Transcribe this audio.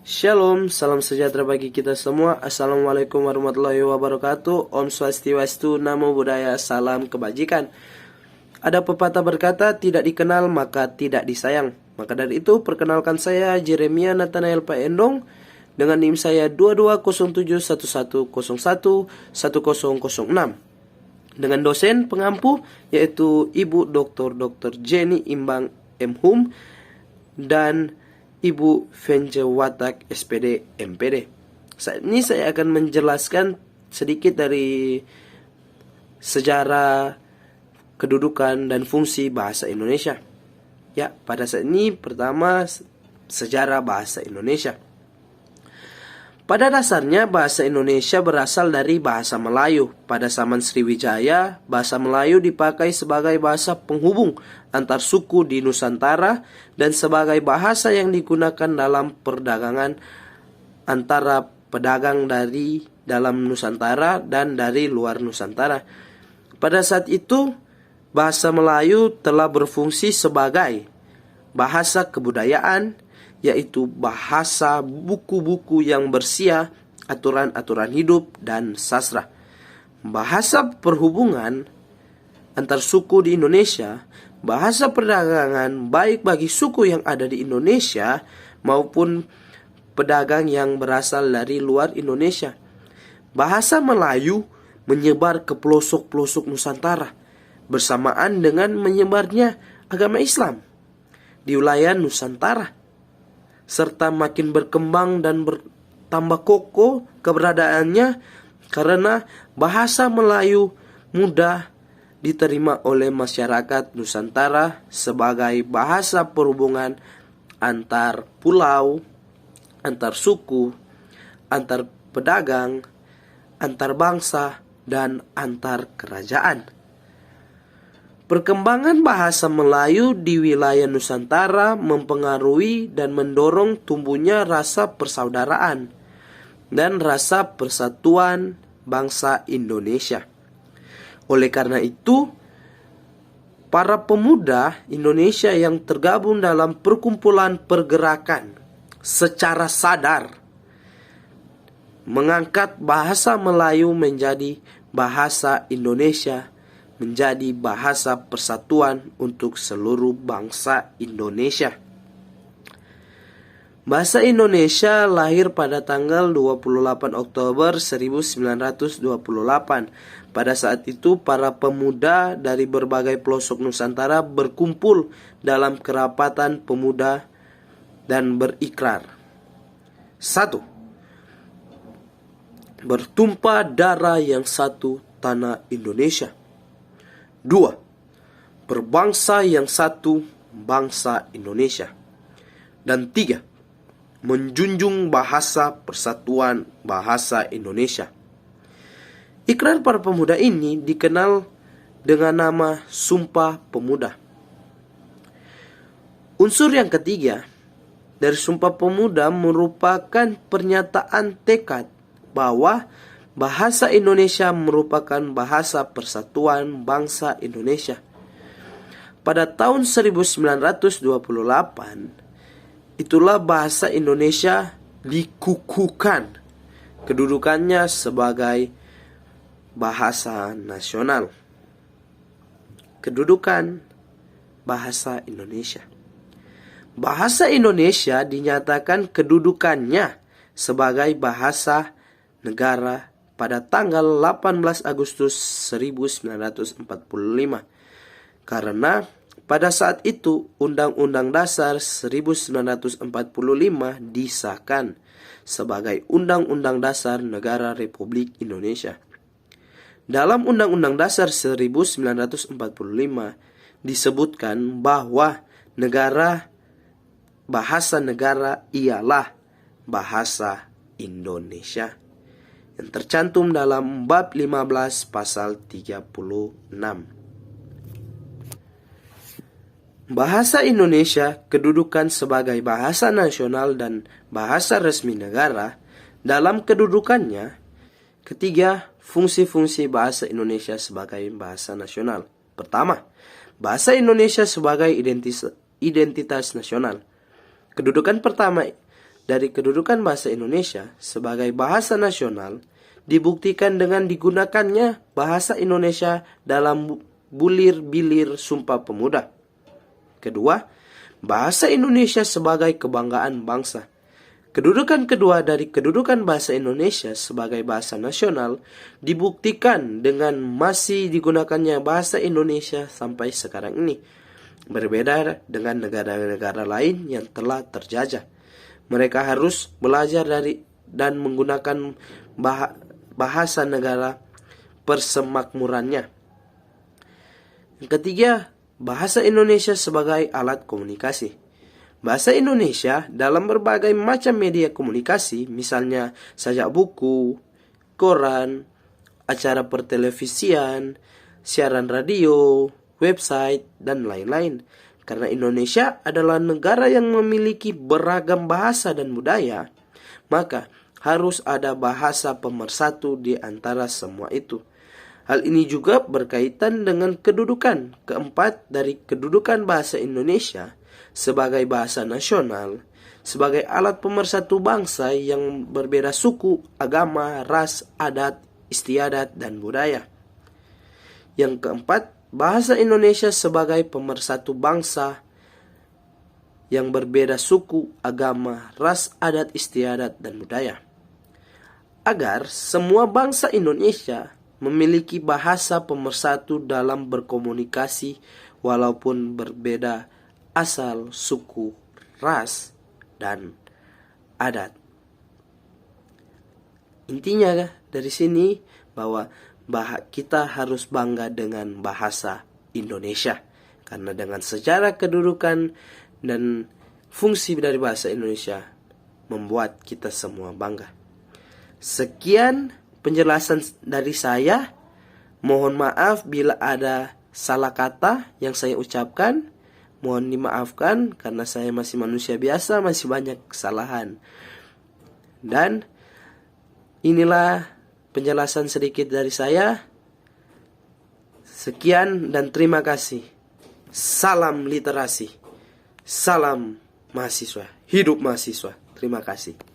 Shalom, salam sejahtera bagi kita semua. Assalamualaikum warahmatullahi wabarakatuh. Om Swastiastu, Namo Buddhaya, salam kebajikan. Ada pepatah berkata, tidak dikenal maka tidak disayang. Maka dari itu, perkenalkan saya Jeremia Nathanael Pak Endong dengan NIM saya 220711011006 dengan dosen pengampu yaitu Ibu Dr. Jenny Imbang M. Hum dan Ibu Vence Watak SPD MPD. Saat ini saya akan menjelaskan sedikit dari sejarah, kedudukan, dan fungsi bahasa Indonesia. Ya, pada saat ini pertama sejarah bahasa Indonesia. Pada dasarnya bahasa Indonesia berasal dari bahasa Melayu. Pada zaman Sriwijaya, bahasa Melayu dipakai sebagai bahasa penghubung antar suku di Nusantara dan sebagai bahasa yang digunakan dalam perdagangan antara pedagang dari dalam Nusantara dan dari luar Nusantara. Pada saat itu, bahasa Melayu telah berfungsi sebagai bahasa kebudayaan, yaitu bahasa buku-buku yang bersia, aturan-aturan hidup, dan sastra. Bahasa perhubungan antar suku di Indonesia, bahasa perdagangan baik bagi suku yang ada di Indonesia maupun pedagang yang berasal dari luar Indonesia. Bahasa Melayu menyebar ke pelosok-pelosok Nusantara bersamaan dengan menyebarnya agama Islam di wilayah Nusantara, serta makin berkembang dan bertambah kokoh keberadaannya karena bahasa Melayu mudah diterima oleh masyarakat Nusantara sebagai bahasa perhubungan antar pulau, antar suku, antar pedagang, antar bangsa, dan antar kerajaan. Perkembangan bahasa Melayu di wilayah Nusantara mempengaruhi dan mendorong tumbuhnya rasa persaudaraan dan rasa persatuan bangsa Indonesia. Oleh karena itu, para pemuda Indonesia yang tergabung dalam perkumpulan pergerakan secara sadar mengangkat bahasa Melayu menjadi bahasa Indonesia, menjadi bahasa persatuan untuk seluruh bangsa Indonesia. Bahasa Indonesia lahir pada tanggal 28 Oktober 1928. Pada saat itu para pemuda dari berbagai pelosok Nusantara berkumpul dalam kerapatan pemuda dan berikrar. 1. Bertumpah darah yang satu tanah Indonesia. 2. Berbangsa yang satu, bangsa Indonesia. Dan 3. Menjunjung bahasa persatuan bahasa Indonesia. Ikrar para pemuda ini dikenal dengan nama Sumpah Pemuda. Unsur yang ketiga dari Sumpah Pemuda merupakan pernyataan tekad bahwa bahasa Indonesia merupakan bahasa persatuan bangsa Indonesia. Pada tahun 1928, itulah bahasa Indonesia dikukuhkan kedudukannya sebagai bahasa nasional. Kedudukan bahasa Indonesia. Bahasa Indonesia dinyatakan kedudukannya sebagai bahasa negara pada tanggal 18 Agustus 1945 karena pada saat itu Undang-Undang Dasar 1945 disahkan sebagai Undang-Undang Dasar Negara Republik Indonesia. Dalam Undang-Undang Dasar 1945 disebutkan bahwa bahasa negara ialah bahasa Indonesia yang tercantum dalam bab 15 pasal 36. Bahasa Indonesia kedudukan sebagai bahasa nasional dan bahasa resmi negara. Dalam kedudukannya, ketiga, fungsi-fungsi bahasa Indonesia sebagai bahasa nasional. Pertama, bahasa Indonesia sebagai identitas nasional. Kedudukan pertama dari kedudukan bahasa Indonesia sebagai bahasa nasional dibuktikan dengan digunakannya bahasa Indonesia dalam bulir-bilir Sumpah Pemuda. Kedua, bahasa Indonesia sebagai kebanggaan bangsa. Kedudukan kedua dari kedudukan bahasa Indonesia sebagai bahasa nasional dibuktikan dengan masih digunakannya bahasa Indonesia sampai sekarang ini. Berbeda dengan negara-negara lain yang telah terjajah. Mereka harus belajar dari dan menggunakan bahasa negara persemakmurannya. Yang ketiga, bahasa Indonesia sebagai alat komunikasi. Bahasa Indonesia dalam berbagai macam media komunikasi, misalnya sajak buku, koran, acara pertelevisian, siaran radio, website, dan lain-lain. Karena Indonesia adalah negara yang memiliki beragam bahasa dan budaya, maka harus ada bahasa pemersatu di antara semua itu. Hal ini juga berkaitan dengan kedudukan keempat dari kedudukan bahasa Indonesia sebagai bahasa nasional, sebagai alat pemersatu bangsa yang berbeda suku, agama, ras, adat, istiadat, dan budaya. Yang keempat, bahasa Indonesia sebagai pemersatu bangsa yang berbeda suku, agama, ras, adat, istiadat, dan budaya. Agar semua bangsa Indonesia memiliki bahasa pemersatu dalam berkomunikasi walaupun berbeda asal, suku, ras, dan adat. Intinya dari sini bahwa kita harus bangga dengan bahasa Indonesia. Karena dengan sejarah kedudukan dan fungsi dari bahasa Indonesia membuat kita semua bangga. Sekian penjelasan dari saya. Mohon maaf bila ada salah kata yang saya ucapkan. Mohon dimaafkan karena saya masih manusia biasa, masih banyak kesalahan. Dan inilah penjelasan sedikit dari saya. Sekian dan terima kasih. Salam literasi. Salam mahasiswa. Hidup mahasiswa. Terima kasih.